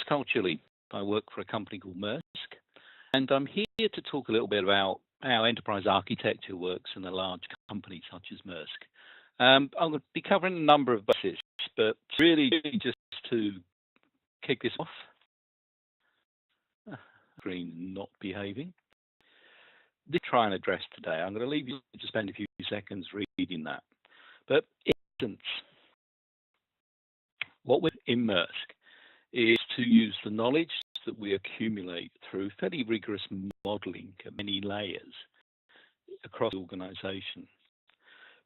Culturally, I work for a company called Maersk, and I'm here to talk a little bit about how enterprise architecture works in a large company such as Maersk. I'm going to be covering a number of bases, but really just to kick this off. Screen not behaving. This try and address today. I'm going to leave you to spend a few seconds reading that. But in essence, what we're in Maersk is to use the knowledge that we accumulate through fairly rigorous modeling at many layers across the organization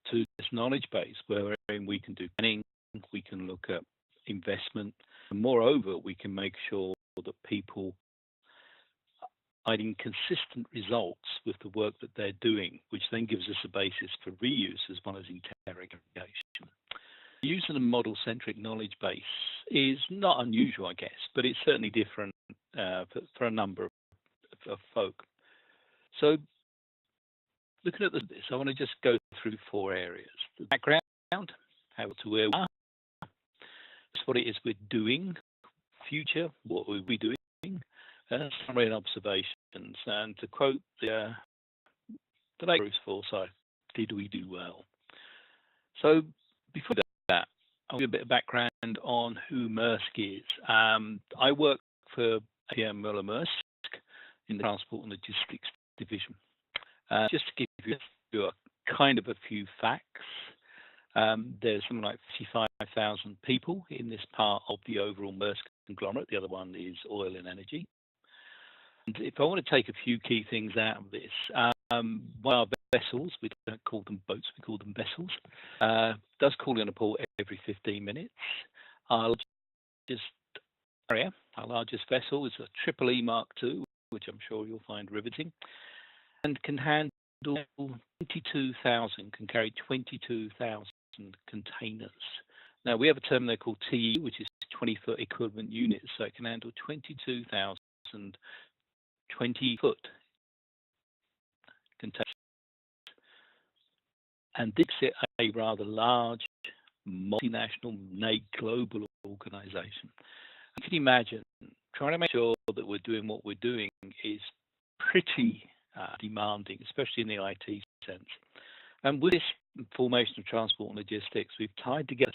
to this knowledge base wherein we can do planning, we can look at investment, and moreover, we can make sure that people are finding consistent results with the work that they're doing, which then gives us a basis for reuse as well as interrogation. Using a model-centric knowledge base is not unusual, I guess, but it's certainly different for a number of folk. So looking at this, I want to just go through 4 areas. The background, how to where we are, what it is we're doing, future, what we'll be doing, summary and observations. And to quote the late Bruce Forsyth, did we do well? So before that, I'll give a bit of background on who Maersk is. I work for A.M. Müller Maersk in the Transport and Logistics Division. Just to give you a kind of a few facts, there's something like 55,000 people in this part of the overall Maersk conglomerate. The other one is oil and energy. And if I want to take a few key things out of this, one of our vessels, we don't call them boats, we call them vessels, does call in a port every 15 minutes. Our largest vessel is a Triple E Mark II, which I'm sure you'll find riveting, and can handle 22,000, can carry 22,000 containers. Now, we have a term there called TE, which is 20-foot equivalent units, so it can handle 22,000 20-foot containers. And this is a rather large, multinational, global organization. You can imagine trying to make sure that we're doing what we're doing is pretty demanding, especially in the IT sense. And with this formation of transport and logistics, we've tied together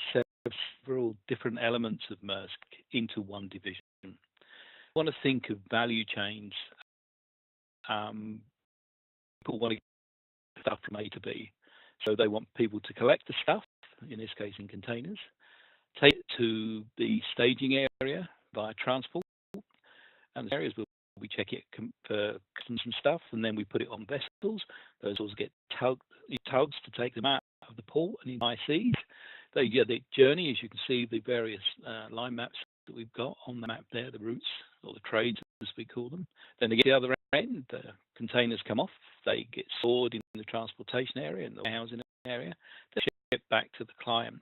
several different elements of Maersk into one division. We want to think of value chains. People want to get stuff from A to B. So they want people to collect the stuff, in this case in containers, take it to the staging area via transport, and the areas where we check it for customs and stuff, and then we put it on vessels. Those vessels get tugs to take them out of the port and in ICs. They get the journey, as you can see, the various line maps that we've got on the map there, the routes or the trades as we call them. Then they get to the other end, the containers come off, they get stored in the transportation area and the housing area, they ship back to the client.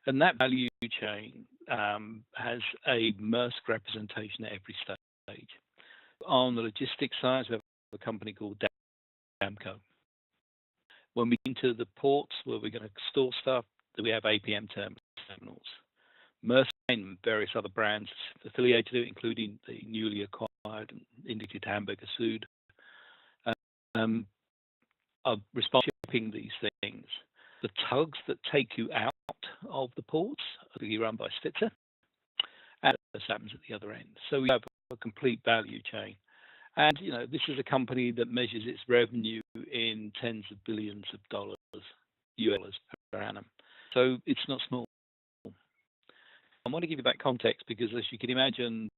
And that value chain has a Maersk representation at every stage. On the logistics side, we have a company called Damco. When we get into the ports where we're going to store stuff, we have APM terminals. Maersk and various other brands affiliated to it, including the newly acquired and indicated Hamburger Süd, are responsible for shipping these things. The tugs that take you out of the ports are run by Svitzer, and this happens at the other end. So we have a complete value chain. And, you know, this is a company that measures its revenue in tens of billions of dollars, US per annum. So it's not small. I want to give you that context because, as you can imagine,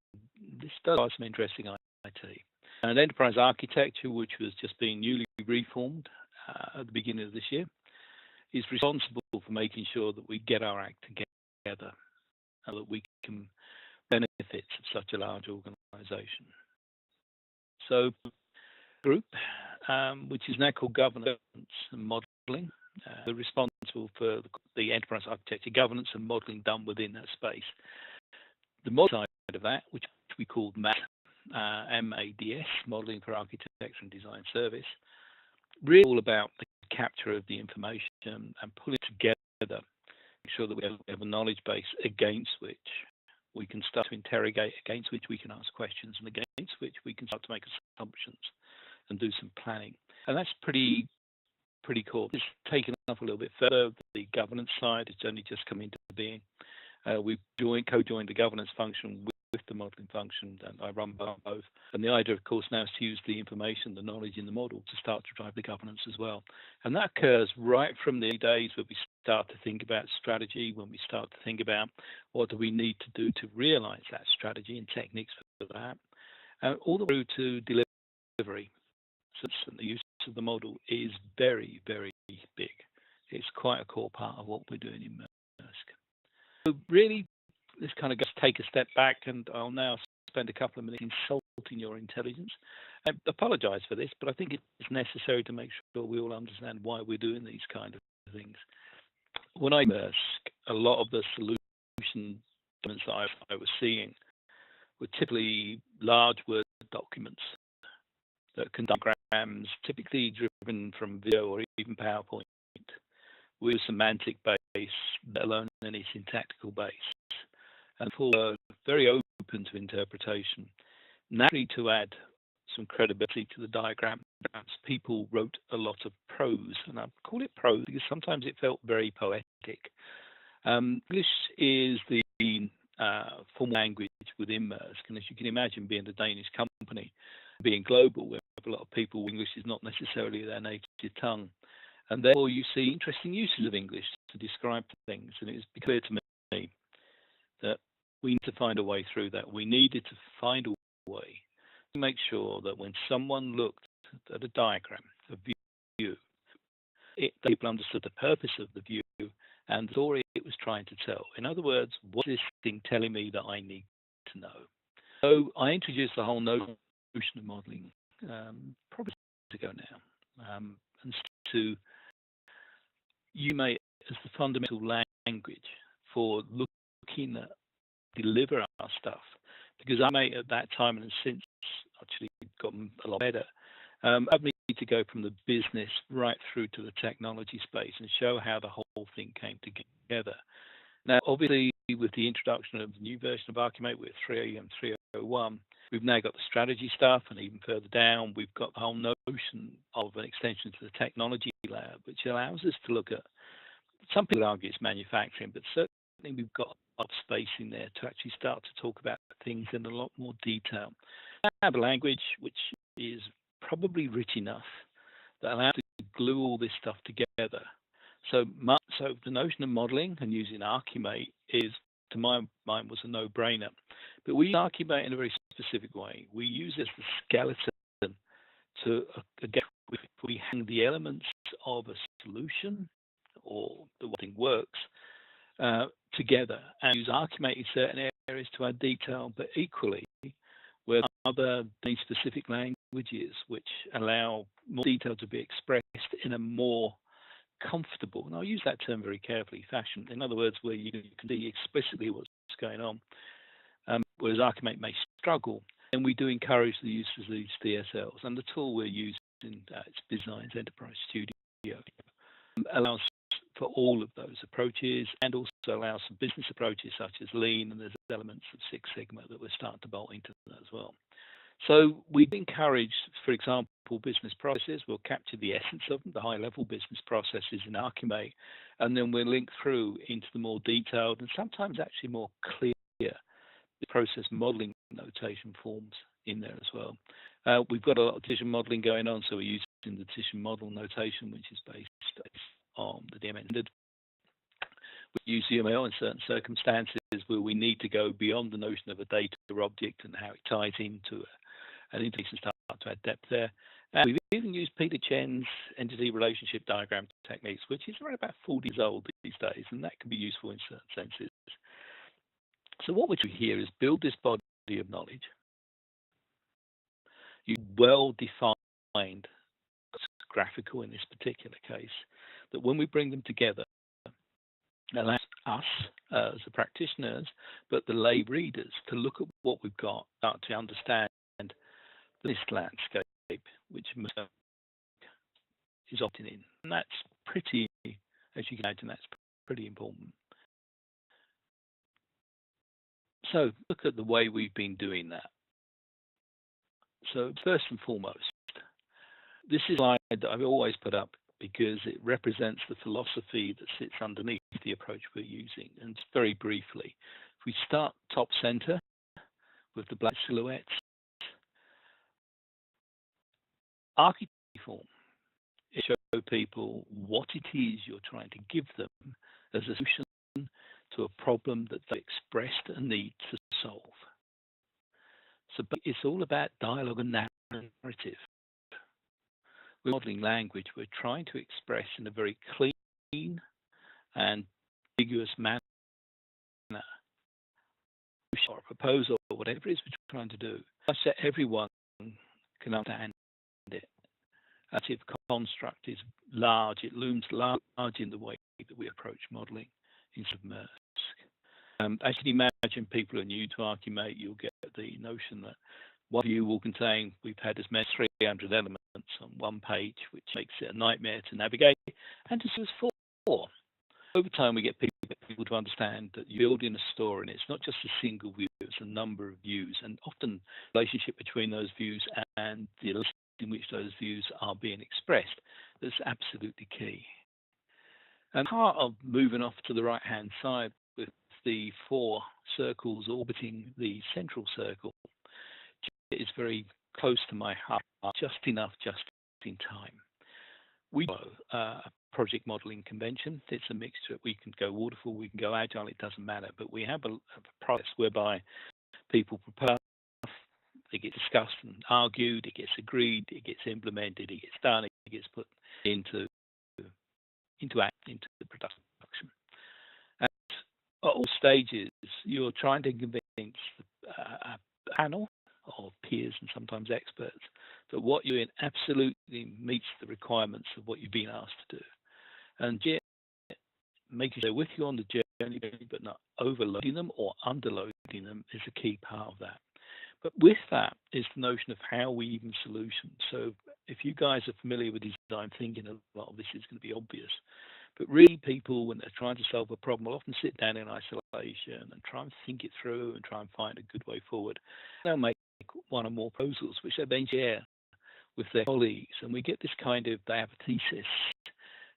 this does have some interesting IT. And enterprise architecture, which was just being newly reformed at the beginning of this year, is responsible for making sure that we get our act together and that we can benefit of such a large organization. So, group, which is now called Governance and Modeling, they're responsible for the enterprise architecture, governance and modeling done within that space. The model side of that, which we called MADS, MADS, Modeling for Architecture and Design Service, really all about the capture of the information and pulling it together, make sure that we have a knowledge base against which we can start to interrogate, against which we can ask questions, and against which we can start to make assumptions and do some planning. And that's pretty cool. It's taken up a little bit further. The governance side, it's only just come into being. We've co-joined the governance function with the modeling function, and I run both. And the idea, of course, now is to use the information, the knowledge in the model to start to drive the governance as well. And that occurs right from the days where we start to think about strategy, when we start to think about what do we need to do to realize that strategy and techniques for that, all the way through to delivery. So the use of the model is very, very big. It's quite a core part of what we're doing in Maersk. So really, this kind of goes take a step back, and I'll now spend a couple of minutes insulting your intelligence. I apologize for this, but I think it's necessary to make sure we all understand why we're doing these kind of things. When I Maersk, a lot of the solution documents that I was seeing were typically large Word documents that contain diagrams, typically driven from video or even PowerPoint, with semantic base, let alone any syntactical base, and for very open to interpretation. Naturally, to add some credibility to the diagrams, people wrote a lot of prose, and I call it prose because sometimes it felt very poetic. English is the formal language within Maersk, and as you can imagine, being a Danish company, being global, where a lot of people, English is not necessarily their native tongue, and therefore you see interesting uses of English to describe things. And it was clear to me that we need to find a way through that. We needed to find a way to make sure that when someone looked at a diagram, a view, people understood the purpose of the view and the story it was trying to tell. In other words, what is this thing telling me that I need to know? So I introduced the whole notion of modeling probably ago now, and to UMA as the fundamental language for looking at deliver our stuff, because I may at that time and since actually gotten a lot better. I've needed to go from the business right through to the technology space and show how the whole thing came together. Now, obviously, with the introduction of the new version of Archimate with 3 and 301, we've now got the strategy stuff, and even further down, we've got the whole notion of an extension to the technology lab, which allows us to look at, some people argue it's manufacturing, but certainly we've got a lot of space in there to actually start to talk about things in a lot more detail. I have a language which is probably rich enough that allows us to glue all this stuff together. So the notion of modeling and using Archimate is, to my mind, was a no-brainer. But we use Archimate in a very specific way. We use it as the skeleton to, again, we hang the elements of a solution or the way thing works together, and use Archimate in certain areas to add detail, but equally with other specific languages which allow more detail to be expressed in a more comfortable, and I'll use that term very carefully, fashion. In other words, where you can see explicitly what's going on, whereas Archimate may struggle. And we do encourage the use of these DSLs, and the tool we're using, it's Designs Enterprise Studio, allows for all of those approaches, and also allows some business approaches such as Lean, and there's elements of Six Sigma that we're starting to bolt into that as well. So we encourage, for example, business processes. We'll capture the essence of them, the high-level business processes in Archimate, and then we'll link through into the more detailed and sometimes actually more clear process modeling notation forms in there as well. We've got a lot of decision modeling going on, so we're using the decision model notation, which is based on the DMN standard. We use UML in certain circumstances where we need to go beyond the notion of a data object and how it ties into an interface and start to add depth there. We've even used Peter Chen's entity relationship diagram techniques, which is around about 40 years old these days, and that can be useful in certain senses. So what we do here is build this body of knowledge. You well-defined, graphical in this particular case, that when we bring them together, it allows us as the practitioners, but the lay readers, to look at what we've got, start to understand this landscape, which is often in. And that's pretty, as you can imagine, that's pretty important. So look at the way we've been doing that. So first and foremost, this is a slide that I've always put up because it represents the philosophy that sits underneath the approach we're using. And very briefly, if we start top center with the black silhouettes, archetype form, it shows people what it is you're trying to give them as a solution to a problem that they expressed a need to solve. So it's all about dialogue and narrative. We're modeling language. We're trying to express in a very clean and ambiguous manner or a proposal or whatever it is we're trying to do, such that everyone can understand it. Active construct is large. It looms large in the way that we approach modeling instead of Maersk. As you can imagine, people are new to Archimate. You'll get the notion that one view will contain, we've had as many as 300 elements on one page, which makes it a nightmare to navigate, and to use 4. Over time, we get people to understand that you're building a store, and it's not just a single view, it's a number of views, and often the relationship between those views and the list in which those views are being expressed, that's absolutely key. And part of moving off to the right-hand side with the 4 circles orbiting the central circle is very close to my heart, just enough, just in time. We follow a project modeling convention. It's a mixture. We can go waterfall, we can go agile, it doesn't matter. But we have a process whereby people propose, it gets discussed and argued, it gets agreed, it gets implemented, it gets done, it gets put into the production. At all stages, you're trying to convince a panel of peers and sometimes experts that what you're doing absolutely meets the requirements of what you've been asked to do. And yet, making sure they're with you on the journey, but not overloading them or underloading them is a key part of that. But with that is the notion of how we even solution. So if you guys are familiar with design thinking, a lot of this is going to be obvious. But really, people, when they're trying to solve a problem, will often sit down in isolation and try and think it through and try and find a good way forward. They'll make one or more proposals, which they then share with their colleagues. And we get this kind of, they have a thesis.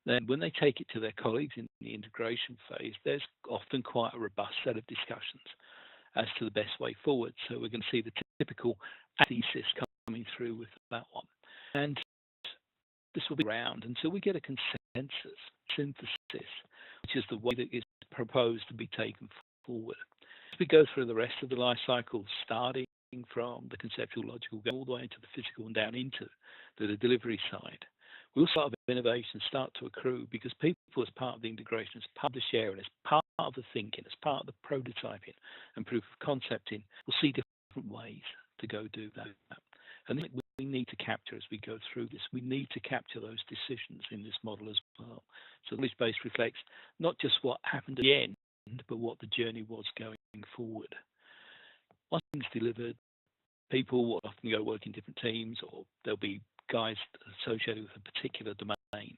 Then when they take it to their colleagues in the integration phase, there's often quite a robust set of discussions as to the best way forward. So we're going to see the typical thesis coming through with that one. And this will be around until we get a consensus, synthesis, which is the way that is proposed to be taken forward. As we go through the rest of the life cycle, starting from the conceptual logical, go all the way into the physical and down into the delivery side, we'll start of innovation start to accrue because people, as part of the integration, as part of the sharing, as part of the thinking, as part of the prototyping and proof of concepting, will see different ways to go do that. And we need to capture as we go through this. We need to capture those decisions in this model as well. So the knowledge base reflects not just what happened at the end, but what the journey was going forward. Once things delivered, people will often go work in different teams, or there'll be guys associated with a particular domain.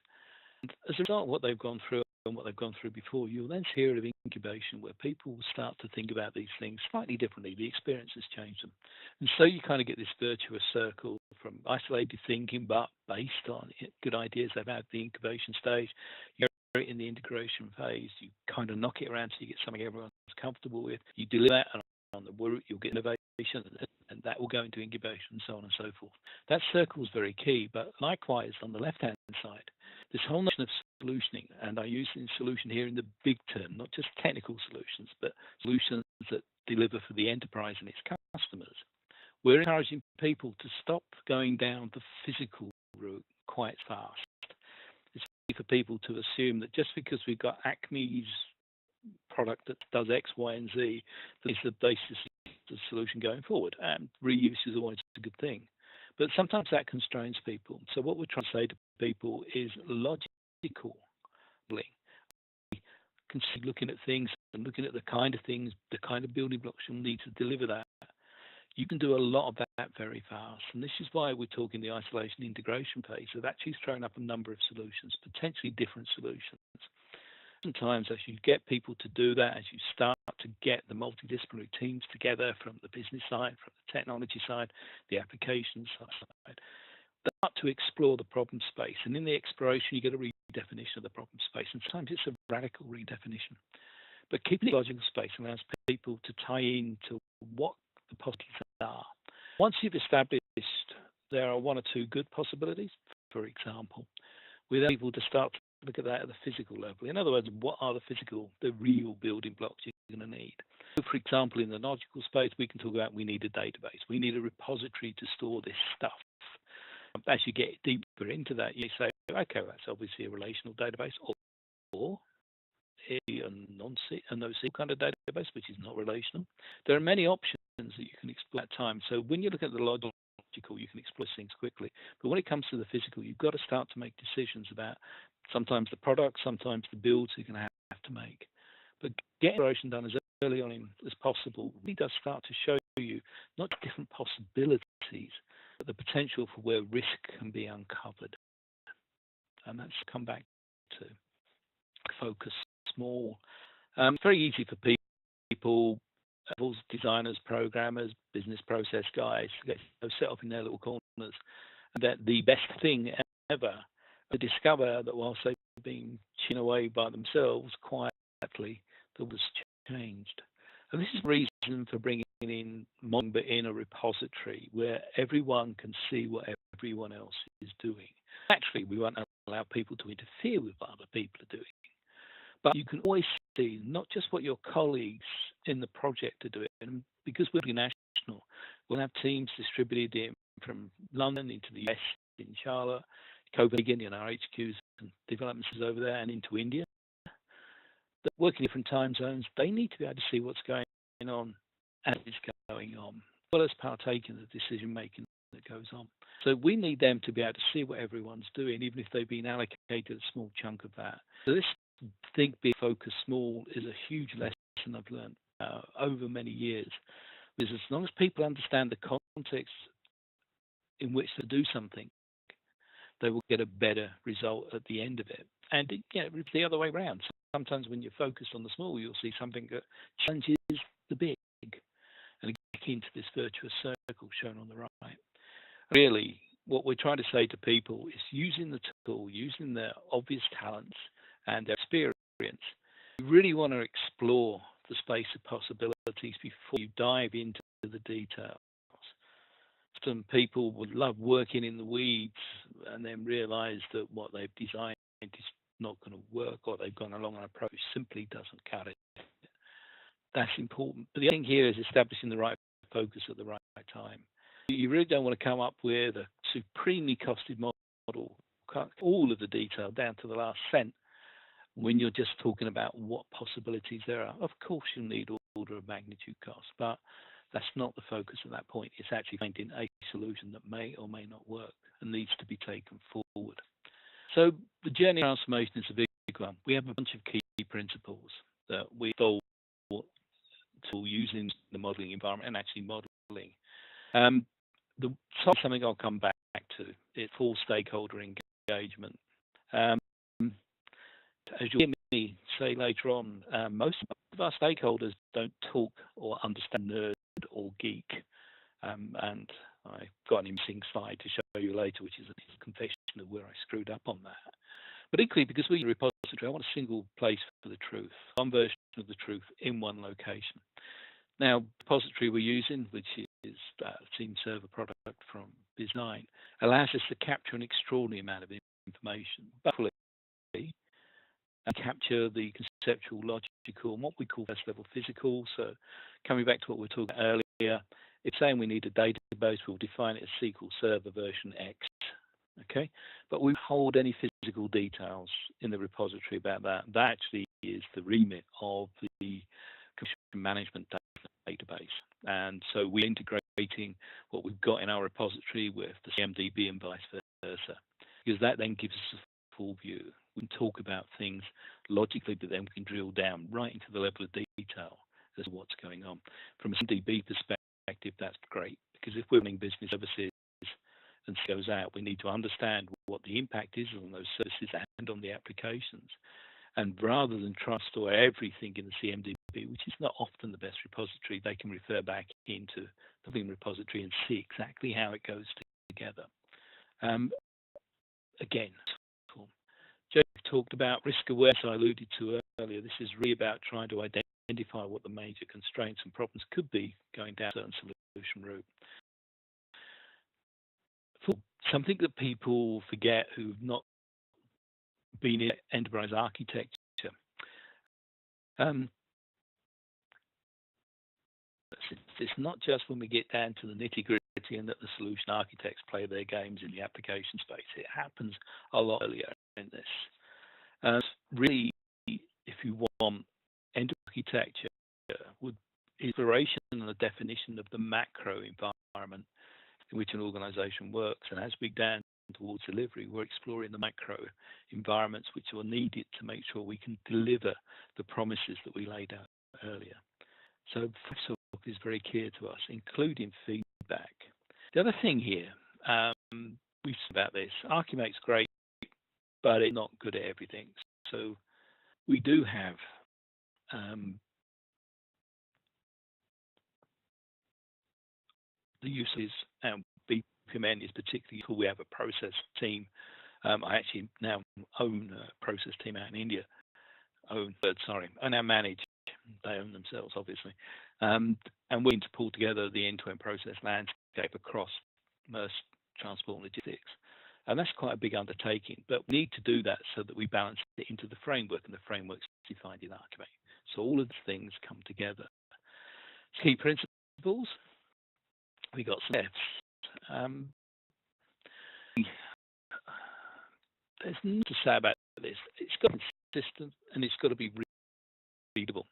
And as a result of what they've gone through and what they've gone through before, you'll then see a period of incubation where people will start to think about these things slightly differently. The experience has changed them. And so you kind of get this virtuous circle from isolated thinking, but based on good ideas they've had at the incubation stage. You're in the integration phase, you kind of knock it around so you get something everyone's comfortable with. You deliver that, and on the route you'll get innovation, and that will go into incubation and so on and so forth. That circle is very key, but likewise on the left-hand side, this whole notion of solutioning, and I use the solution here in the big term, not just technical solutions, but solutions that deliver for the enterprise and its customers. We're encouraging people to stop going down the physical route quite fast. It's easy for people to assume that just because we've got Acme's product that does X, Y, and Z, that is the basis of the solution going forward. And reuse is always a good thing. But sometimes that constrains people. So what we're trying to say to people is logical modeling. Looking at things and looking at the kind of things, the kind of building blocks you'll need to deliver that. You can do a lot of that very fast. And this is why we're talking the isolation integration phase of actually throwing up a number of solutions, potentially different solutions. Sometimes as you get people to do that, as you start to get the multidisciplinary teams together from the business side, from the technology side, the application side, start to explore the problem space. And in the exploration, you get a redefinition of the problem space. And sometimes it's a radical redefinition. But keeping it logical space allows people to tie into what the possibilities are. Once you've established there are one or two good possibilities, for example, we're able to start to look at that at the physical level. In other words, what are the real building blocks you're going to need? So for example, in the logical space, we can talk about we need a database. We need a repository to store this stuff. As you get deeper into that, you say, okay, that's obviously a relational database, or a NoSQL kind of database, which is not relational. There are many options that you can explore at time. So when you look at the logical, you can explore things quickly. But when it comes to the physical, you've got to start to make decisions about sometimes the product, sometimes the builds you're going to have to make. But getting exploration done as early on as possible really does start to show you not different possibilities, but the potential for where risk can be uncovered. And that's come back to focus small. It's very easy for people, designers, programmers, business process guys, to get set up in their little corners. And that the best thing ever to discover that whilst they've been chinned away by themselves quietly, the was changed. And this is the reason for bringing in modeling, but in a repository where everyone can see what everyone else is doing. Naturally, we won't allow people to interfere with what other people are doing. But you can always see not just what your colleagues in the project are doing, and because we're national, we'll have teams distributed in from London into the US, in Charlotte, Copenhagen, in our HQs and development centers over there, and into India. That working in different time zones, they need to be able to see what's going on as it's going on, as well as partake in the decision making that goes on. So we need them to be able to see what everyone's doing, even if they've been allocated a small chunk of that. So this think big, focus small is a huge lesson I've learned over many years. Because as long as people understand the context in which to do something, they will get a better result at the end of it. And it's the other way around. Sometimes when you're focused on the small, you'll see something that challenges the big, and get into this virtuous circle shown on the right. Really, what we're trying to say to people is using the tool, using their obvious talents and their experience. You really want to explore the space of possibilities before you dive into the details. Some people would love working in the weeds and then realize that what they've designed is not going to work, or they've gone along an approach simply doesn't cut it. That's important. But the thing here is establishing the right focus at the right time. You really don't want to come up with a supremely costed model, cut all of the detail down to the last cent, when you're just talking about what possibilities there are. Of course, you'll need order of magnitude cost, but that's not the focus at that point. It's actually finding a solution that may or may not work and needs to be taken forward. So the journey of transformation is a big one. We have a bunch of key principles that we thought using the modeling environment and actually modeling. Something I'll come back to is full stakeholder engagement. As you'll hear me say later on, most of our stakeholders don't talk or understand nerd or geek. And I've got an interesting slide to show you later, which is a confession of where I screwed up on that. But equally, because we're a repository, I want a single place for the truth, one version of the truth in one location. Now, the repository we're using, which is a Team Server product from Biz9, allows us to capture an extraordinary amount of information, but and capture the conceptual, logical, and what we call first level physical. So coming back to what we were talking about earlier, if saying we need a database, we'll define it as SQL Server version X. Okay, but we hold any physical details in the repository about that. That actually is the remit of the management database. And so we're integrating what we've got in our repository with the CMDB and vice versa, because that then gives us a full view. We can talk about things logically, but then we can drill down right into the level of detail as to what's going on. From a CMDB perspective, that's great, because if we're running business services and it goes out, we need to understand what the impact is on those services and on the applications. And rather than try to store everything in the CMDB, which is not often the best repository, they can refer back into the Vim repository and see exactly how it goes together. Again, Joe talked about risk awareness I alluded to earlier. This is really about trying to identify what the major constraints and problems could be going down a certain solution route. Something that people forget who've not been in enterprise architecture. It's not just when we get down to the nitty-gritty and that the solution architects play their games in the application space. It happens a lot earlier in this. Really, if you want enterprise architecture, would exploration and the definition of the macro environment in which an organization works. And as we down towards delivery, we're exploring the micro environments which are needed to make sure we can deliver the promises that we laid out earlier. So is very clear to us, including feedback. The other thing here, we've said about this, Archimate's great, but it's not good at everything. So we do have the uses, and BPMN is particularly cool. We have a process team. I actually now own a process team out in India. I now manage. They own themselves, obviously. And we need to pull together the end-to-end process landscape across Maersk, transport and logistics. And that's quite a big undertaking, but we need to do that so that we balance it into the framework, and the framework's defined in Archimate. So all of the things come together. Key principles. We got some F's. There's nothing to say about this. It's got to be consistent and it's got to be readable.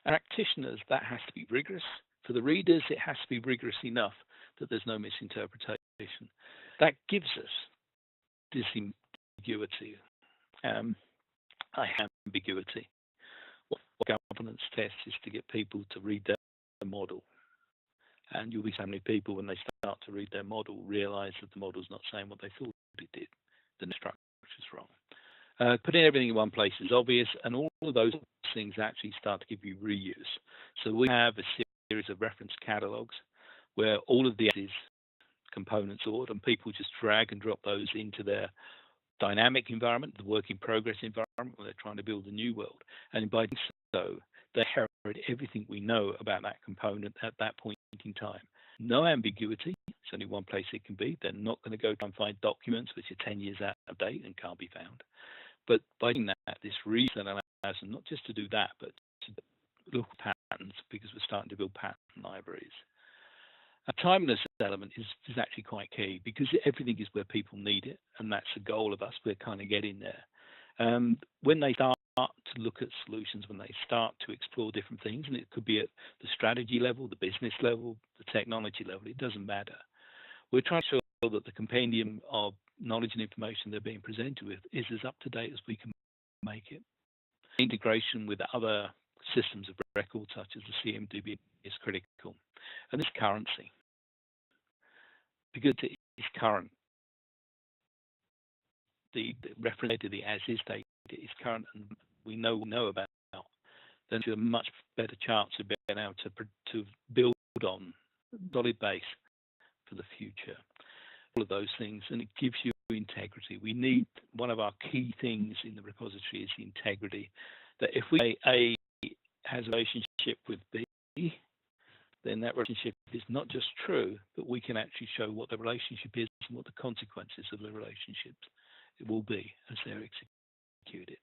And practitioners, that has to be rigorous. For the readers, it has to be rigorous enough that there's no misinterpretation. That gives us disambiguity. I have ambiguity. What governance test is to get people to read their model. And you'll be so many people, when they start to read their model, realize that the model's not saying what they thought it did. The structure's wrong. Putting everything in one place is obvious, and all of those things actually start to give you reuse. So we have a series of reference catalogs where all of the components are stored, and people just drag and drop those into their dynamic environment, the work in progress environment, where they're trying to build a new world. And by doing so, they inherit everything we know about that component at that point in time. No ambiguity. It's only one place it can be. They're not going to go and find documents which are 10 years out of date and can't be found. But by doing that, this reason allows them not just to do that, but to look at patterns, because we're starting to build pattern libraries. A timeliness element is actually quite key, because everything is where people need it, and that's the goal of us. We're kind of getting there. When they start to look at solutions, when they start to explore different things, and it could be at the strategy level, the business level, the technology level, it doesn't matter. We're trying to show that the compendium of knowledge and information they're being presented with is as up to date as we can make it. Integration with other systems of record, such as the CMDB, is critical. And this currency, because it is current, the reference to the as-is data is current, and we know about, then you have a much better chance of being able to build on a solid base for the future. All of those things, and it gives you integrity. We need, one of our key things in the repository is the integrity, that if we say A has a relationship with B, then that relationship is not just true, but we can actually show what the relationship is and what the consequences of the relationships it will be as they're executed.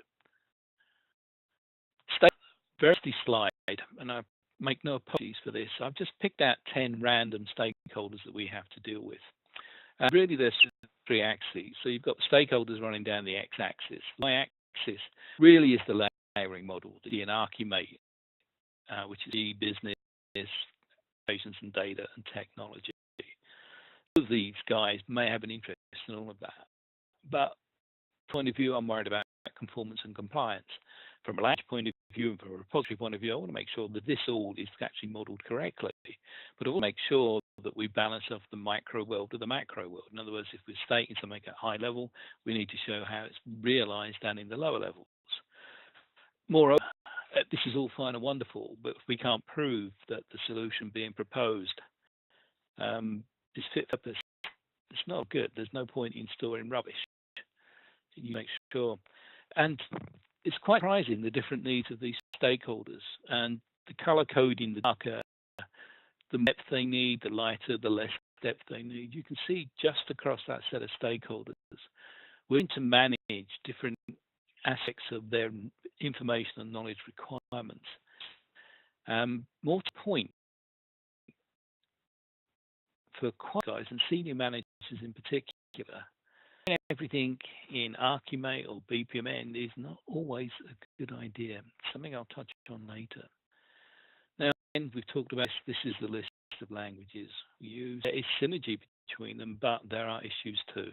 Very slide, and I make no apologies for this. I've just picked out 10 random stakeholders that we have to deal with. Really, there's 3 axes. So you've got stakeholders running down the x-axis. The y-axis really is the layering model, the Archimate, which is the business, patients and data and technology. All of these guys may have an interest in all of that, but point of view, I'm worried about conformance and compliance. From a language point of view and from a repository point of view, I want to make sure that this all is actually modeled correctly, but I want to make sure that we balance off the micro world to the macro world. In other words, if we're stating something at high level, we need to show how it's realized down in the lower levels. Moreover, this is all fine and wonderful, but if we can't prove that the solution being proposed is fit for purpose, it's not good. There's no point in storing rubbish. You make sure. And it's quite surprising the different needs of these stakeholders and the color coding, the darker, the depth they need, the lighter, the less depth they need. You can see just across that set of stakeholders, we're going to manage different aspects of their information and knowledge requirements. More to the point, for quite guys and senior managers in particular, everything in Archimate or BPMN is not always a good idea. Something I'll touch on later. Now, we've talked about this is the list of languages we use. There is synergy between them, but there are issues too.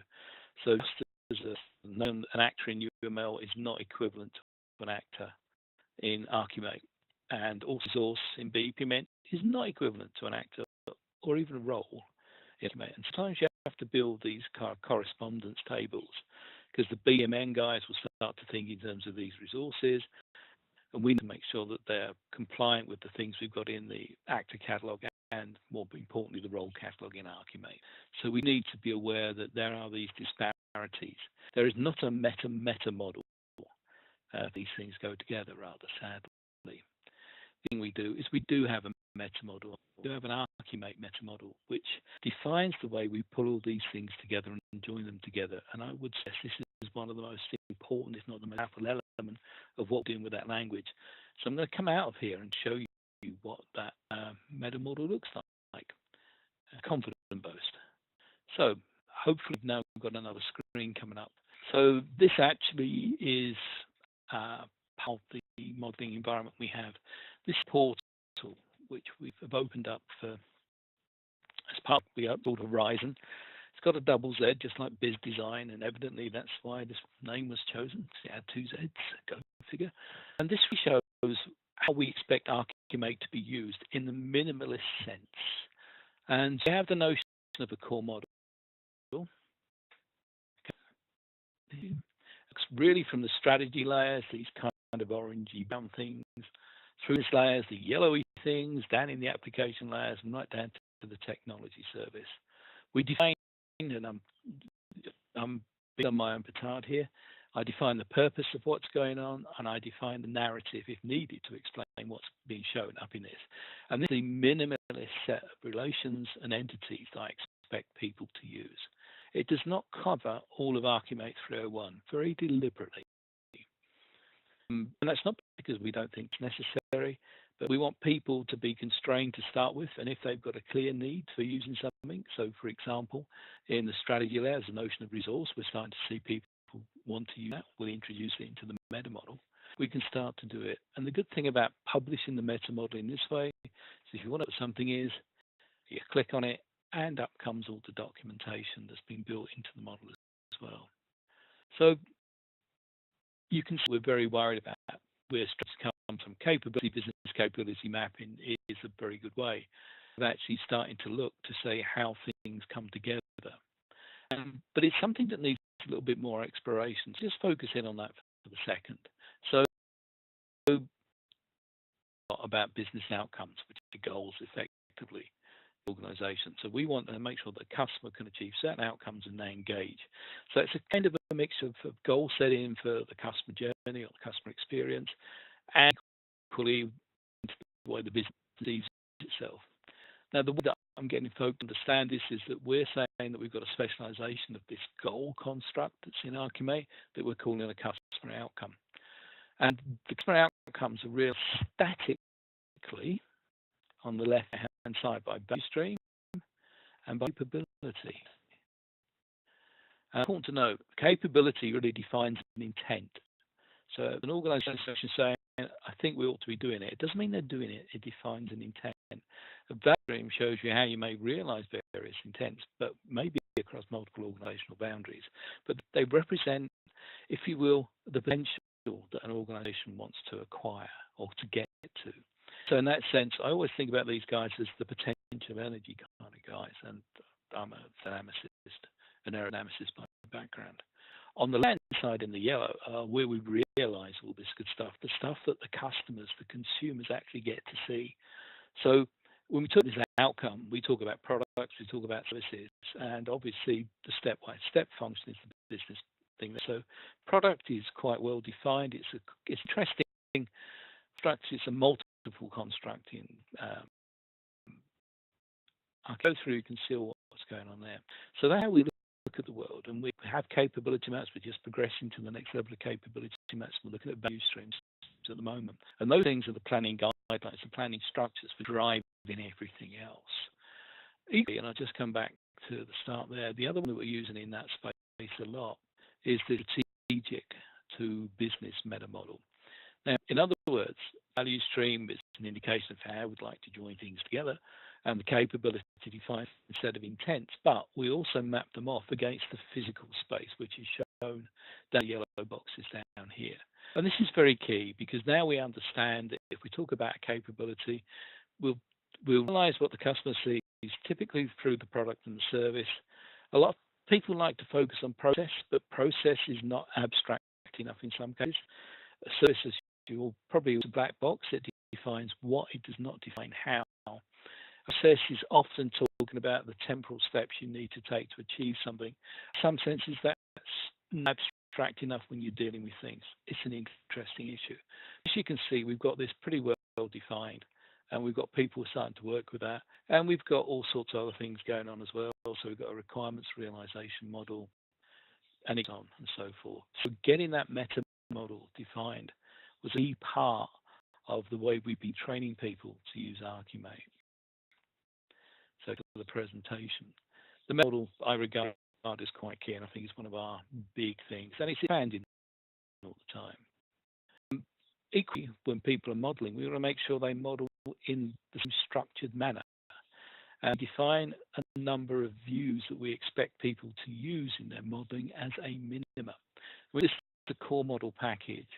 So just as an actor in UML is not equivalent to an actor in Archimate, and also source in BPMN is not equivalent to an actor or even a role in Archimate. And sometimes you have to build these correspondence tables because the BMN guys will start to think in terms of these resources, and we need to make sure that they're compliant with the things we've got in the actor catalog and, more importantly, the role catalog in Archimate. So we need to be aware that there are these disparities. There is not a Metamodel. These things go together, rather sadly. The thing we do is we do have a Metamodel. We do have an Archimate Metamodel, which defines the way we pull all these things together and join them together. And I would say this is one of the most important, if not the most powerful element of what we're doing with that language. So I'm going to come out of here and show you what that Metamodel looks like. Confident boast. So hopefully now we've got another screen coming up. So this actually is part of the modeling environment we have. This portal, which we've opened up for as part of the called Horizon. It's got a double Z, just like Biz Design, and evidently that's why this name was chosen. It had two Zs, go figure. And this shows how we expect Archimate to be used in the minimalist sense. And we have the notion of a core model. It's really from the strategy layers, these kind of orangey brown things, through these layers, the yellowy things, down in the application layers, and right down to the technology service. We define, and I'm big on my own petard here, I define the purpose of what's going on, and I define the narrative, if needed, to explain what's being shown up in this. And this is the minimalist set of relations and entities that I expect people to use. It does not cover all of Archimate 301, very deliberately. And that's not because we don't think it's necessary, but we want people to be constrained to start with, and if they've got a clear need for using something, so for example, in the strategy layers, the notion of resource, we're starting to see people want to use that, we'll introduce it into the Metamodel. We can start to do it. And the good thing about publishing the Metamodel in this way is if you want to know what something is, you click on it, and up comes all the documentation that's been built into the model as well. So you can see we're very worried about that. Where stress comes from capability, business capability mapping is a very good way of actually starting to look to say how things come together. But it's something that needs a little bit more exploration. So just focus in on that for the second. So about business outcomes, which are goals effectively. Organization. So we want to make sure that the customer can achieve certain outcomes and they engage. So it's a kind of a mix of goal setting for the customer journey or the customer experience, and equally the way the business sees itself. Now, the way that I'm getting folks to understand this is that we're saying that we've got a specialization of this goal construct that's in Archimate that we're calling a customer outcome. And the customer outcomes are real statically on the left-hand side by value stream and by capability. Important to note, capability really defines an intent. So an organization saying, I think we ought to be doing it, it doesn't mean they're doing it, it defines an intent. A value stream shows you how you may realize various intents, but maybe across multiple organizational boundaries. But they represent, if you will, the potential that an organization wants to acquire or to get to. So in that sense, I always think about these guys as the potential energy kind of guys, and I'm an aerodynamicist by background. On the land side in the yellow, where we realize all this good stuff, the stuff that the customers, the consumers actually get to see. So when we talk this outcome, we talk about products, we talk about services, and obviously the step-by-step function is the business thing. So product is quite well defined. It's interesting structure. It's a multiple construct. I'll go through, you can see what's going on there. So that's how we look at the world, and we have capability maps. We're just progressing to the next level of capability maps. We're looking at value streams at the moment, and those things are the planning guidelines, the planning structures for driving everything else. Equally, and I'll just come back to the start there, the other one that we're using in that space a lot is the strategic to business Metamodel. Now, in other words, value stream is an indication of how we'd like to join things together and the capability to define a set of intents, but we also map them off against the physical space, which is shown down the yellow boxes down here. And this is very key, because now we understand that if we talk about capability, we'll realize what the customer sees, typically through the product and the service. A lot of people like to focus on process, but process is not abstract enough in some cases. A service, as you'll probably use a black box, it defines what, it does not define how. Process is often talking about the temporal steps you need to take to achieve something. In some senses, that's not abstract enough when you're dealing with things. It's an interesting issue. As you can see, we've got this pretty well defined, and we've got people starting to work with that, and we've got all sorts of other things going on as well. So we've got a requirements realization model, and so on and so forth. So getting that meta model defined was a key part of the way we've been training people to use Archimate. So for the presentation, the model I regard as quite key, and I think it's one of our big things, and it's expanding all the time. Equally, when people are modeling, we want to make sure they model in the same structured manner and define a number of views that we expect people to use in their modeling as a minimum. This is the core model package.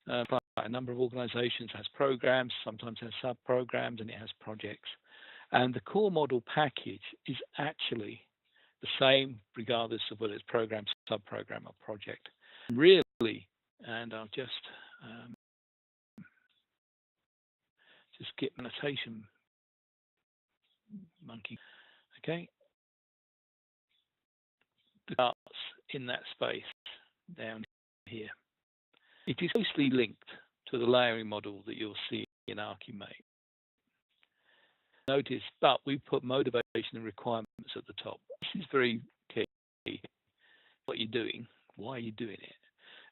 A number of organizations has programs, sometimes has sub-programs, and it has projects. And the core model package is actually the same regardless of whether it's program, sub-program, or project. Really, and I'll just get annotation monkey. Okay. The charts in that space down here. It is closely linked to the layering model that you'll see in Archimate. Notice, but we put motivation and requirements at the top. This is very key. What you're doing, why are you doing it?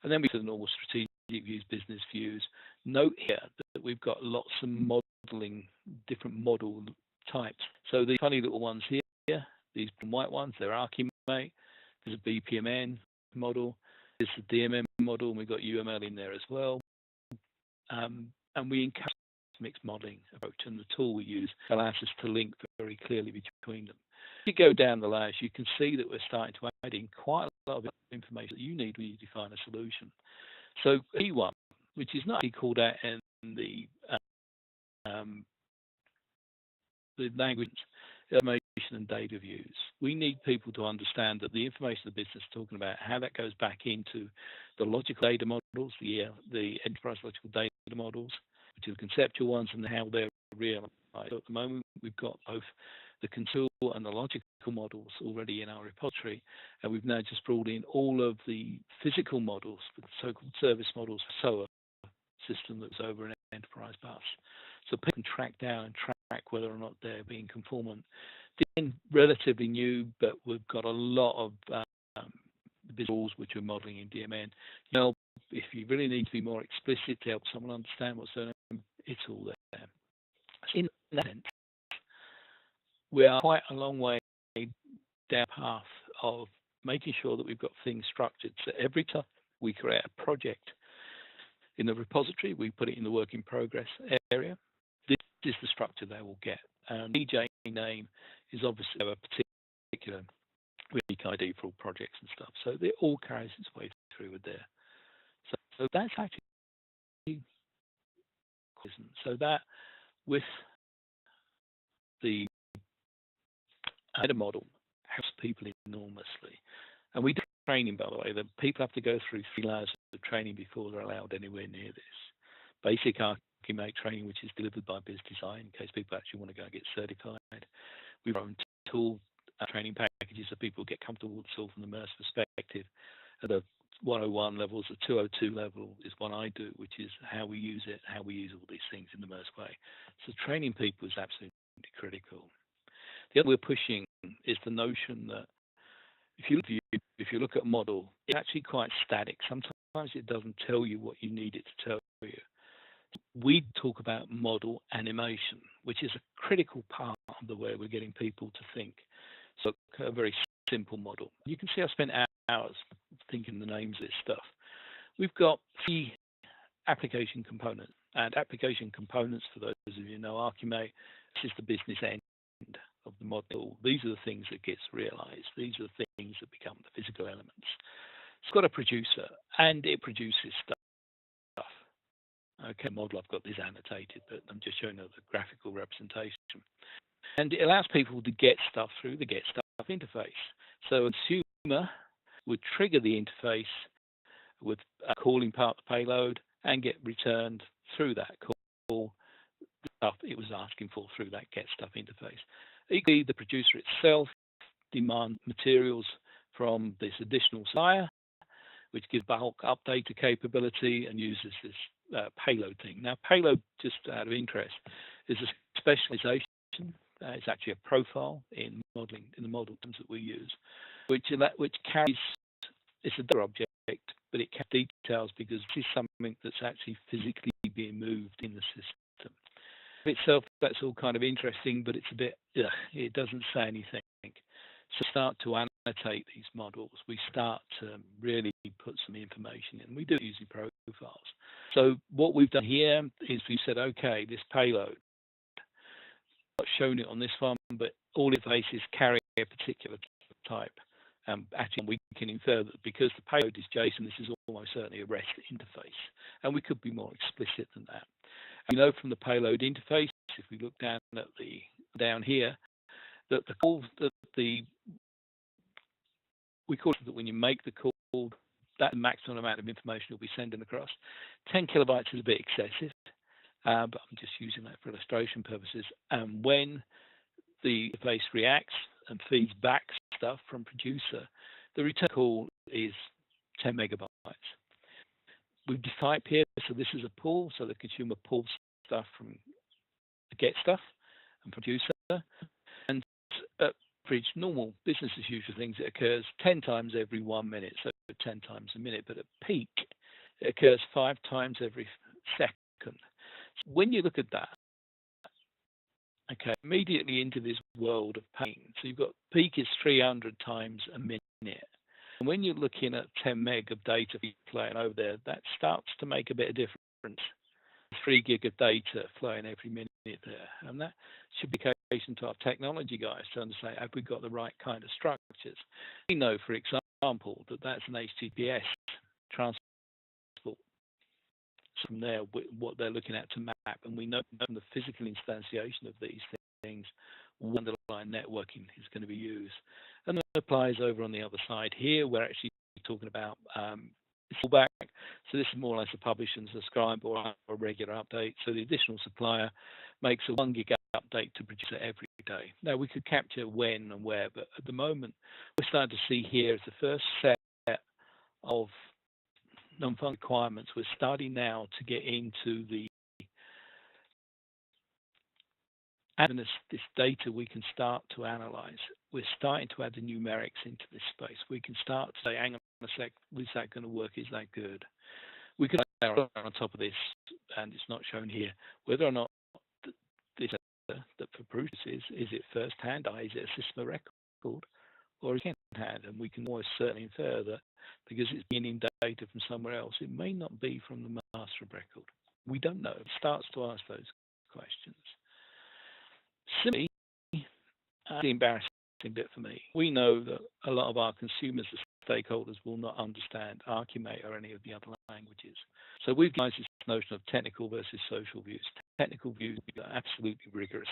And then we do the normal strategic views, business views. Note here that we've got lots of modeling, different model types. So the funny little ones here, these white ones, they're Archimate. There's a BPMN model. There's the DMM model, and we've got UML in there as well. And we encourage mixed modeling approach, and the tool we use allows us to link very clearly between them. If you go down the layers, you can see that we're starting to add in quite a lot of information that you need when you define a solution. So E1, which is not actually called out in the language, information and data views. We need people to understand that the information the business is talking about, how that goes back into the logical data models, the enterprise logical data models, which are the conceptual ones, and how they're realized. So at the moment, we've got both the conceptual and the logical models already in our repository, and we've now just brought in all of the physical models, the so-called service models for SOA system that's over an enterprise bus. So people can track down and track whether or not they're being conformant. They're relatively new, but we've got a lot of visuals which are modeling in DMN. You know, if you really need to be more explicit to help someone understand what's going on, it's all there. In that sense, we are quite a long way down the path of making sure that we've got things structured. So every time we create a project in the repository, we put it in the work in progress area. This is the structure they will get. And DJ name is obviously a particular weak ID for all projects and stuff. So it all carries its way through with there. So that's actually, so that with the Metamodel helps people enormously. And we do training, by the way. The people have to go through 3 layers of training before they're allowed anywhere near this. Basic Archimate training, which is delivered by Biz Design, in case people actually want to go and get certified. We've run tool training packages so people get comfortable with the tool from the Maersk perspective. At the 101 levels, the 202 level is one I do, which is how we use it, how we use all these things in the Maersk way. So training people is absolutely critical. The other we're pushing is the notion that if you look at a model, it's actually quite static. Sometimes it doesn't tell you what you need it to tell you. We talk about model animation, which is a critical part of the way we're getting people to think. So a very simple model. You can see I spent hours thinking the names of this stuff. We've got 3 application components, and application components, for those of you who know Archimate, this is the business end of the model. These are the things that gets realized. These are the things that become the physical elements. It's got a producer, and it produces stuff. Okay, model, I've got this annotated, but I'm just showing you the graphical representation. And it allows people to get stuff through the get stuff interface. So a consumer would trigger the interface with calling part of the payload and get returned through that call the stuff it was asking for through that get stuff interface. Equally, the producer itself demands materials from this additional supplier, which gives bulk update capability and uses this payload thing. Now, payload, just out of interest, is a specialization. It's actually a profile in modeling, in the model terms that we use, which carries, it's a data object, but it carries details because this is something that's actually physically being moved in the system. Itself, that's all kind of interesting, but it's a bit, it doesn't say anything. So start to annotate these models. We start to really put some information in. We do it using profiles. So what we've done here is we said, okay, this payload, not shown it on this one, but all interfaces carry a particular type. Actually, we can infer that because the payload is JSON, this is almost certainly a REST interface. And we could be more explicit than that. And we know from the payload interface, if we look down at down here, that the call that we call it that when you make the call, that maximum amount of information you'll be sending across. 10 kilobytes is a bit excessive, but I'm just using that for illustration purposes. And when the interface reacts and feeds back stuff from producer, the return call is 10 megabytes. We've defined here, so this is a pull, so the consumer pulls stuff from the get stuff and producer, and average normal business as usual things, it occurs 10 times every 1 minute, so 10 times a minute, but at peak it occurs 5 times every second. So when you look at that, okay, immediately into this world of pain, so you've got peak is 300 times a minute, and when you're looking at 10 meg of data flowing over there, that starts to make a bit of difference. 3 gig of data flowing every minute there, and that should be occasion to our technology guys to understand, have we got the right kind of structures? We know, for example, that that's an HTTPS transport. From there, what they're looking at to map, and we know from the physical instantiation of these things, what underlying networking is going to be used. And that applies over on the other side here. We're actually talking about fallback. So this is more or less a publish and subscribe or a regular update. So the additional supplier makes a 1 gig update to producer every day. Now we could capture when and where, but at the moment we're starting to see here is the first set of non-functional requirements. We're starting now to get into the this data we can start to analyze. We're starting to add the numerics into this space. We can start to say, hang on a sec, is that going to work? Is that good? We can on top of this, and it's not shown here, whether or not this data that for Bruce is it first hand, is it a system of record, or is it second hand? And we can almost certainly infer that because it's beginning data from somewhere else, it may not be from the master of record. We don't know. It starts to ask those questions. Similarly, the embarrassing bit for me, we know that a lot of our consumers, the stakeholders, will not understand Archimate or any of the other languages. So we've used this notion of technical versus social views. Technical views are absolutely rigorous.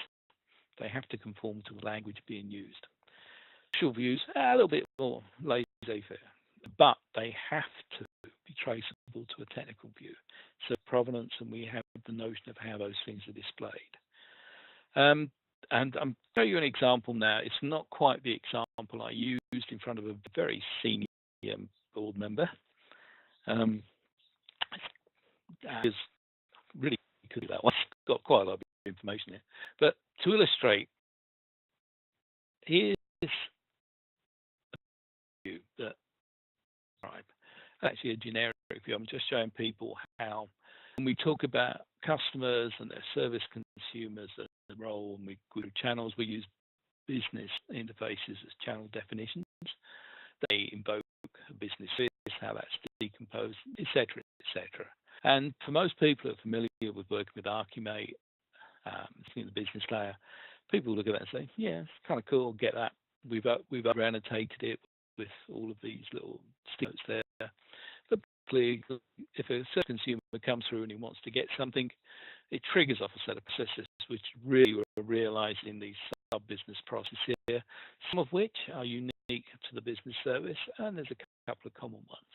They have to conform to the language being used. Social views are a little bit more laissez-faire. but they have to be traceable to a technical view. So provenance, and we have the notion of how those things are displayed. And I'm show you an example now. It's not quite the example I used in front of a very senior board member. Is really could do that one. Got quite a lot of information here. But to illustrate, here's a view that actually a generic view. I'm just showing people how when we talk about customers and their service consumers, the role, and we go to channels, we use business interfaces as channel definitions. They invoke a business service, how that's decomposed, etc., etc. And for most people who are familiar with working with Archimate, the business layer, people look at that and say, yeah, it's kind of cool, get that. We've annotated it with all of these little stickers there. But clearly, if a certain consumer comes through and he wants to get something, it triggers off a set of processes which really are realized in these sub-business processes here, some of which are unique to the business service, and there's a couple of common ones.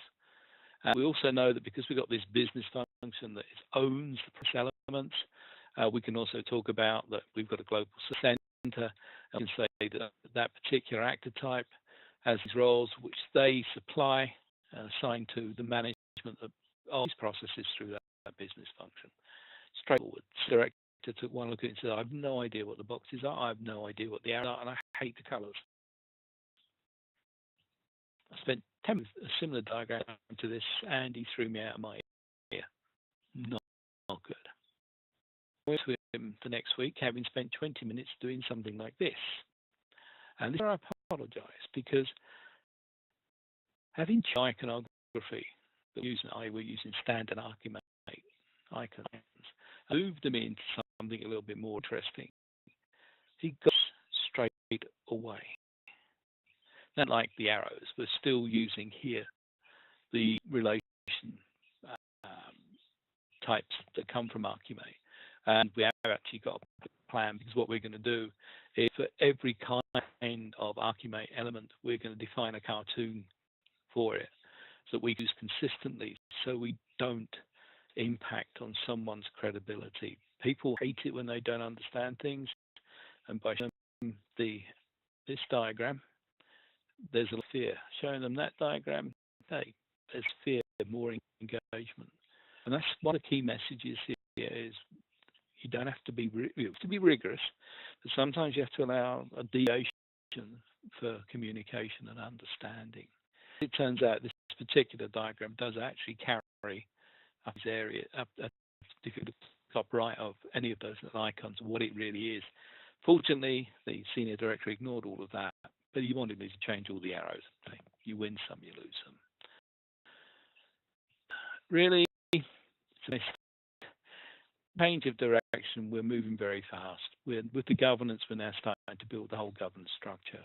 And we also know that because we've got this business function that owns the process elements, we can also talk about that we've got a global center, and we can say that that particular actor type has these roles which they supply, assigned to the management of these processes through that business function. Straightforward. Director took one look at it and said, I have no idea what the boxes are, I have no idea what the arrows are, and I hate the colors. I spent 10 minutes a similar diagram to this, and he threw me out of my ear. Not good. I went to him the next week, having spent 20 minutes doing something like this. And this is where I apologize, because having iconography, we're using standard Archimate icons, I moved them into something a little bit more interesting. He got straight away. Not like the arrows, we're still using here the relation types that come from Archimate. And we have actually got a plan, because what we're going to do is for every kind of Archimate element, we're going to define a cartoon for it so that we use consistently, so we don't impact on someone's credibility. People hate it when they don't understand things, and by showing them this diagram, there's a fear. Showing them that diagram, hey, there's fear, more engagement. And that's one of the key messages here is you don't have to be rigorous, but sometimes you have to allow a deviation for communication and understanding. It turns out this particular diagram does actually carry up this area, up if you look at the top right of any of those little icons, what it really is. Fortunately, the senior director ignored all of that, but he wanted me to change all the arrows. You win some, you lose some. Really, it's a change of direction. We're moving very fast. With the governance, we're now starting to build the whole governance structure.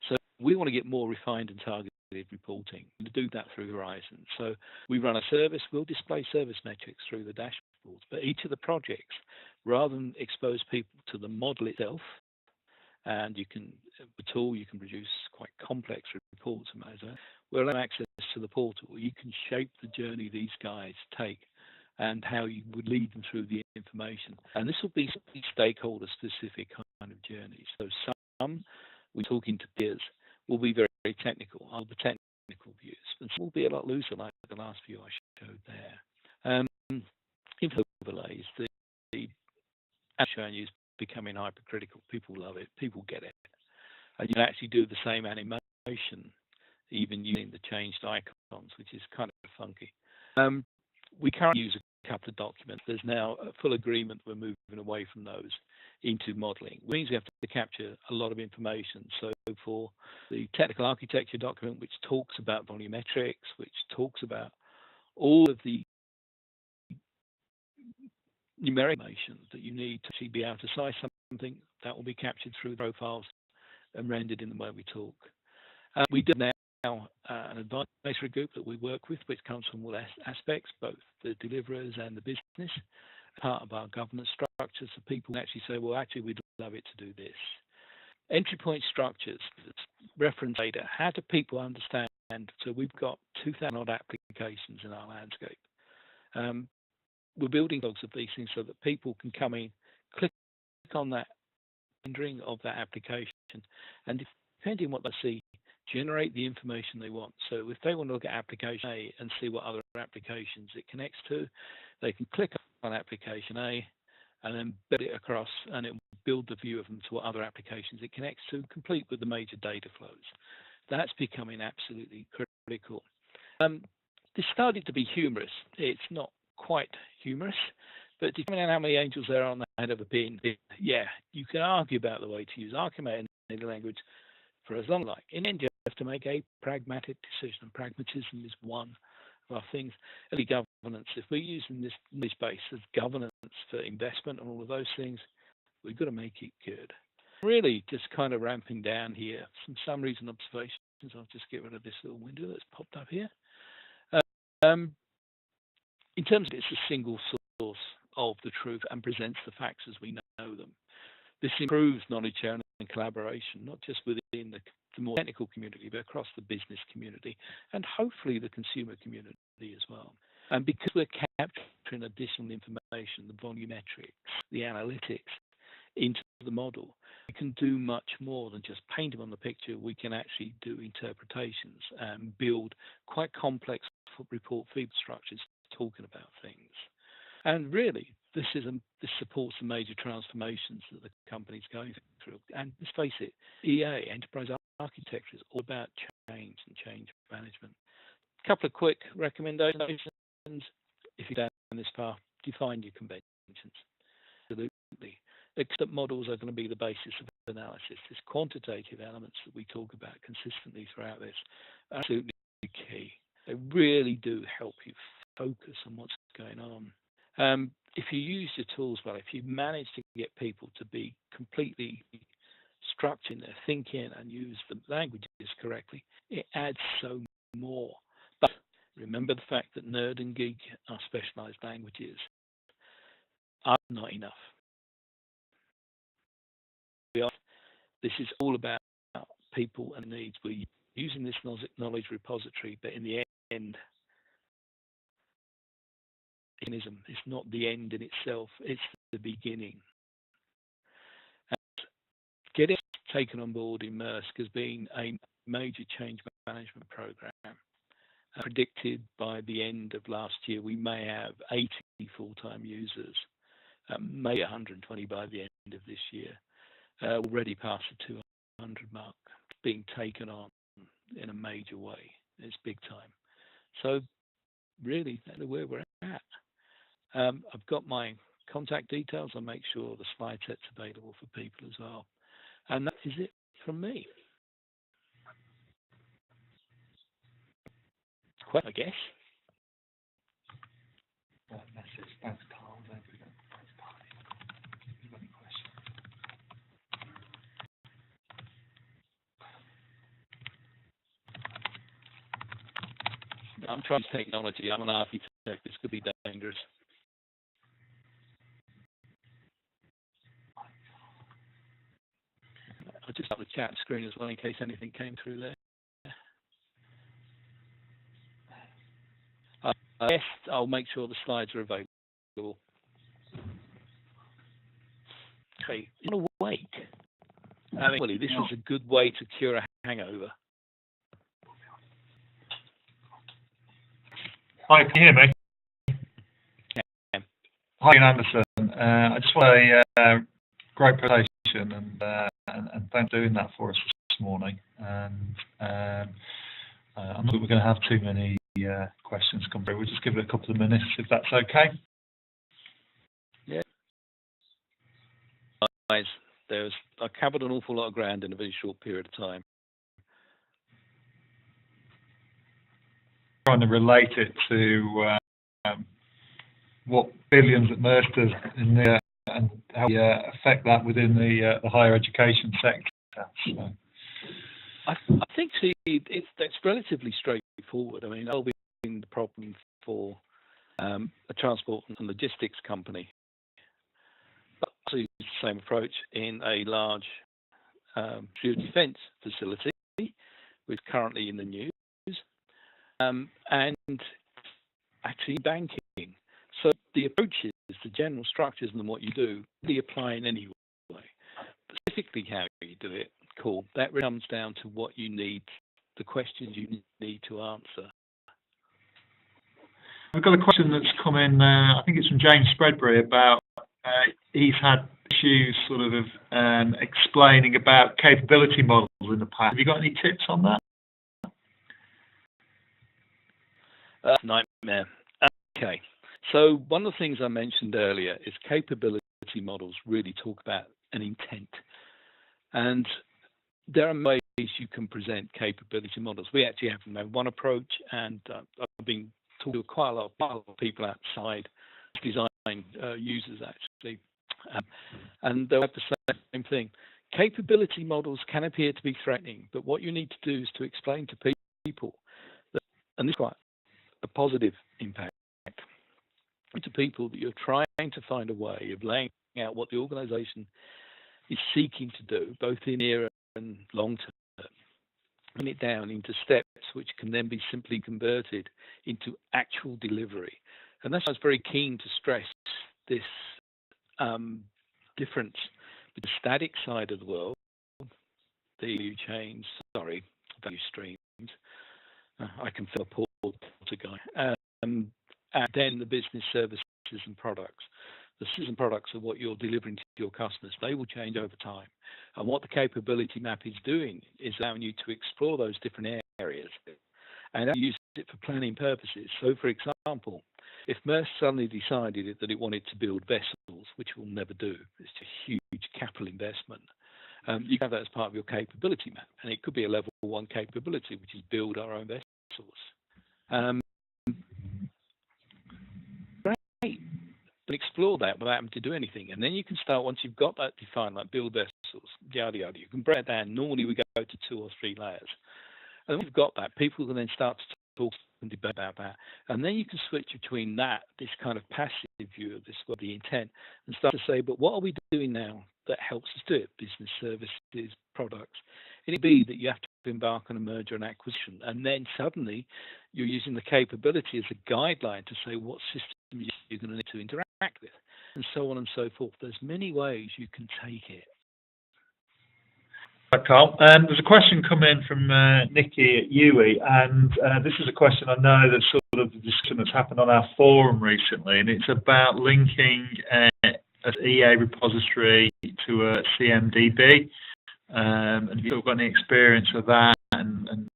So we want to get more refined and targeted reporting, to do that through Horizon. So we run a service, we'll display service metrics through the dashboards, but each of the projects, rather than expose people to the model itself, and you can, the tool, you can produce quite complex reports, we'll allow access to the portal. You can shape the journey these guys take and how you would lead them through the information. And this will be stakeholder specific kind of journeys. So some, we're talking to peers, will be very, very technical, all the technical views, and some will be a lot looser, like the last view I showed there. Info overlays, the showing you is becoming hypercritical. People love it, people get it. And you can actually do the same animation, even using the changed icons, which is kind of funky. We currently use a couple of documents. There's now a full agreement we're moving away from those into modeling, which means we have to capture a lot of information. So for the technical architecture document, which talks about volumetrics, which talks about all of the numeric information that you need to actually be able to size something, that will be captured through profiles and rendered in the way we talk. We do now an advisory group that we work with, which comes from all aspects, both the deliverers and the business, part of our governance structure, so people actually say, well, actually, we'd love it to do this. Entry point structures, reference data, how do people understand So we've got 2,000 odd applications in our landscape. We're building logs of these things so that people can come in, click on that rendering of that application, and depending on what they see, generate the information they want. So if they want to look at application A and see what other applications it connects to, they can click on application A and then build it across, and it will build the view of them to what other applications it connects to, complete with the major data flows. That's becoming absolutely critical. This started to be humorous. It's not quite humorous, but depending on how many angels there are on the head of a pin, yeah, you can argue about the way to use Archimate in any language for as long as you like. In the end, you have to make a pragmatic decision, and pragmatism is one of our things. Early governance, if we're using this space as governance for investment and all of those things, we've got to make it good. Really just kind of ramping down here, some summaries and observations. I'll just get rid of this little window that's popped up here. In terms of it's a single source of the truth and presents the facts as we know them. This improves knowledge sharing and collaboration, not just within the more technical community, but across the business community and hopefully the consumer community as well. And because we're capturing additional information, the volumetrics, the analytics into the model, we can do much more than just paint them on the picture. We can actually do interpretations and build quite complex report feed structures talking about things. And really, this supports the major transformations that the company's going through. And let's face it, EA, enterprise architecture, is all about change and change management. A couple of quick recommendations. If you're down this path, define your conventions. Absolutely. Except models are going to be the basis of analysis. There's quantitative elements that we talk about consistently throughout this are absolutely key. They really do help you focus on what's going on. If you use your tools well, if you manage to get people to be completely structured in their thinking and use the languages correctly, it adds so more. But remember the fact that nerd and geek are specialized languages are not enough. This is all about people and needs. We're using this knowledge repository, but in the end, it's not the end in itself, it's the beginning. And getting taken on board in Maersk has been a major change management program. Predicted by the end of last year, we may have 80 full-time users, maybe 120 by the end of this year. Already past the 200 mark, being taken on in a major way. It's big time. So really, that's where we're at. I've got my contact details. I'll make sure the slide set's available for people as well. And that is it from me. I guess. Thanks, Carl. Thanks, Carl. If you've got any questions. I'm trying technology. I'm an architect. This could be dangerous. I'll just have the chat screen as well in case anything came through there. Yes, I'll make sure the slides are available. Okay, you want to wait? I mean, really, this is a good way to cure a hangover. Hi, can you hear me? Yeah. Hi, Ian Anderson. I just want a great presentation and thanks for doing that for us this morning. And I'm not sure we're going to have too many questions come through. We'll just give it a couple of minutes if that's okay. Yeah. Guys, I covered an awful lot of ground in a very short period of time. Trying to relate it to what billions at Maersk does in there and how we affect that within the higher education sector. So. I think that's relatively straightforward. I mean, that'll be the problem for a transport and logistics company. But also use the same approach in a large defence facility, which is currently in the news. and actually banking. So the approaches, the general structures and what you do, really apply in any way. Specifically how you do it, cool. That comes down to what you need, the questions you need to answer. We've got a question that's come in, I think it's from James Spreadbury, about he's had issues sort of explaining about capability models in the past. Have you got any tips on that? Nightmare. Okay. So one of the things I mentioned earlier is capability models really talk about an intent. And there are ways you can present capability models. We actually have one approach, and I've been talking to quite a lot of people outside design users actually, and they'll have the same thing. Capability models can appear to be threatening, but what you need to do is to explain to people that, and this is quite a positive impact, to people that you're trying to find a way of laying out what the organization is seeking to do, both in near and long term, and it down into steps which can then be simply converted into actual delivery. And that's why I was very keen to stress this difference with the static side of the world, the value chains, value streams. I can feel a porter guy. And then the business services and products. The services and products are what you're delivering to your customers. They will change over time. And what the capability map is doing is allowing you to explore those different areas and use it for planning purposes. So, for example, if Maersk suddenly decided that it wanted to build vessels, which we'll never do, it's a huge capital investment, you can have that as part of your capability map. And it could be a level 1 capability, which is build our own vessels. Great. But explore that without having to do anything. And then you can start, once you've got that defined, like build vessels, yada, yada, you can break it down. Normally we go to 2 or 3 layers. And when you've got that, people can then start to talk and debate about that. And then you can switch between that, this kind of passive view of this, what the intent, and start to say, but what are we doing now that helps us do it? Business services, products. It may be that you have to embark on a merger and acquisition. And then suddenly you're using the capability as a guideline to say what systems you're going to need to interact with, and so on and so forth. There's many ways you can take it. Hi, Carl. There's a question come in from Nikki at UE, and this is a question I know that's sort of the discussion that's happened on our forum recently, and it's about linking an EA repository to a CMDB. And have you got any experience of that and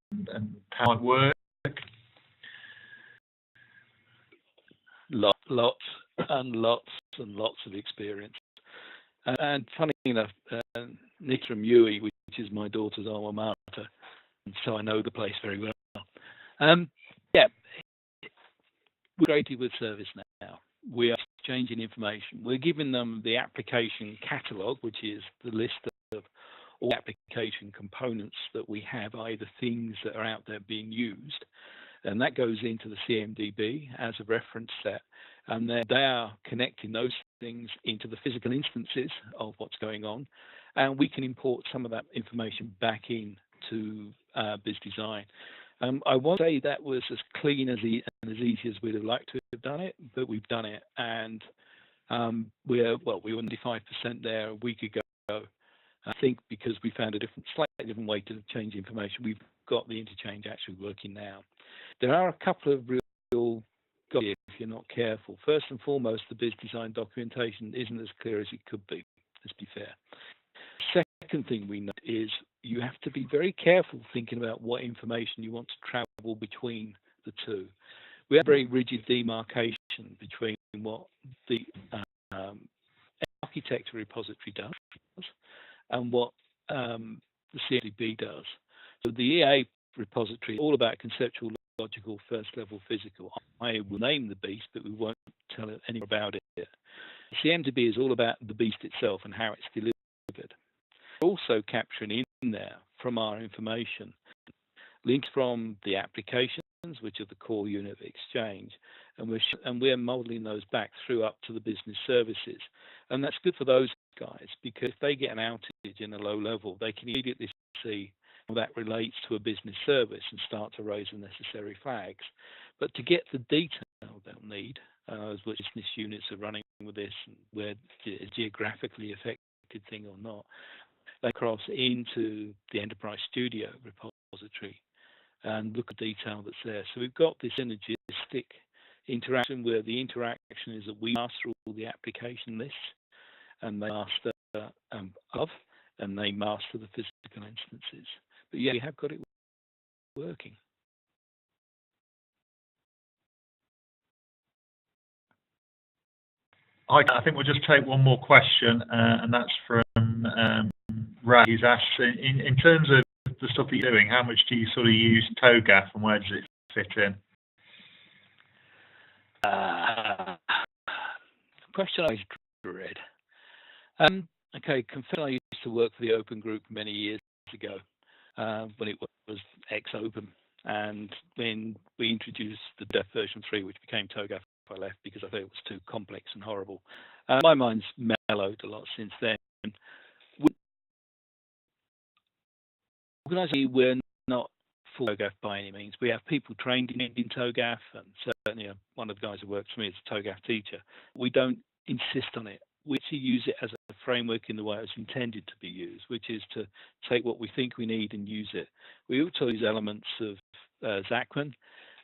how it works? Lots and lots of experience. And funny enough, Nick from UE, which is my daughter's alma mater, and so I know the place very well. Yeah, we're created with service now. We are exchanging information. We're giving them the application catalog, which is the list of all application components that we have, either things that are out there being used, and that goes into the CMDB as a reference set. And then they are connecting those things into the physical instances of what's going on. And we can import some of that information back into BizDesign. I won't say that was as clean and as easy as we'd have liked to have done it, but we've done it. And we were 95% there a week ago. I think because we found a slightly different way to change information, we've got the interchange actually working now. There are a couple of real if you're not careful. First and foremost, the BizDesign documentation isn't as clear as it could be. Let's be fair. Second thing we know is you have to be very careful thinking about what information you want to travel between the two. We have a very rigid demarcation between what the architecture repository does and what the CMDB does. So the EA repository is all about conceptual, logical, first level physical. I will name the beast, but we won't tell anyone about it. The CMDB is all about the beast itself and how it's delivered. We're also capturing in there from our information links from the applications, which are the core unit of exchange, and we're modeling those back through up to the business services. And that's good for those guys, because if they get an outage in a low level, they can immediately see that relates to a business service and start to raise the necessary flags. But to get the detail they'll need, as which business units are running with this, and where it's geographically affected thing or not, they cross into the Enterprise Studio repository and look at detail that's there. So we've got this synergistic interaction where the interaction is that we master all the application lists and they master and they master the physical instances. But yeah, we have got it working. I think we'll just take one more question, and that's from Ray. He's asked, in terms of the stuff that you're doing, how much do you sort of use TOGAF and where does it fit in? Question I dread. Okay, confess I used to work for the Open Group many years ago when it was ex-Open, and when we introduced the Dev version 3, which became TOGAF, I left because I thought it was too complex and horrible. My mind's mellowed a lot since then. Organising, we're not full TOGAF by any means. We have people trained in TOGAF, and certainly one of the guys who works for me is a TOGAF teacher. We don't insist on it. We actually use it as a framework in the way it's intended to be used, which is to take what we think we need and use it. We also use elements of Zachman,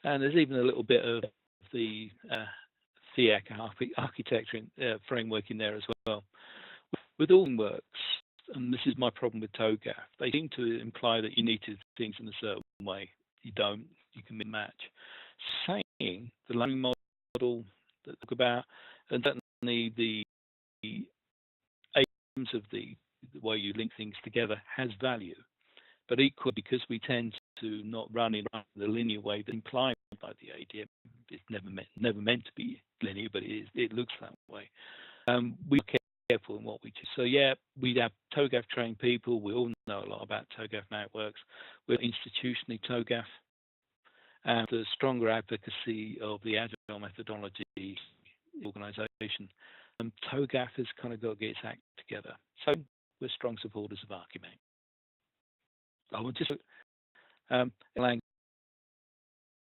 and there's even a little bit of the THEAC architecture framework in there as well. With all works, and this is my problem with TOGAF, they seem to imply that you need to do things in a certain way. You don't. You can match. Saying the learning model that I talk about, and certainly the aims of the way you link things together has value. But equally, because we tend to not run in the linear way that's implied by the ADM, it's never meant to be linear, but it looks that way. We're careful in what we do. So yeah, we have TOGAF trained people. We all know a lot about TOGAF networks. We're institutionally TOGAF, and the stronger advocacy of the Agile methodology organisation. TOGAF has kind of got to get its act together. So we're strong supporters of Archimate. I would just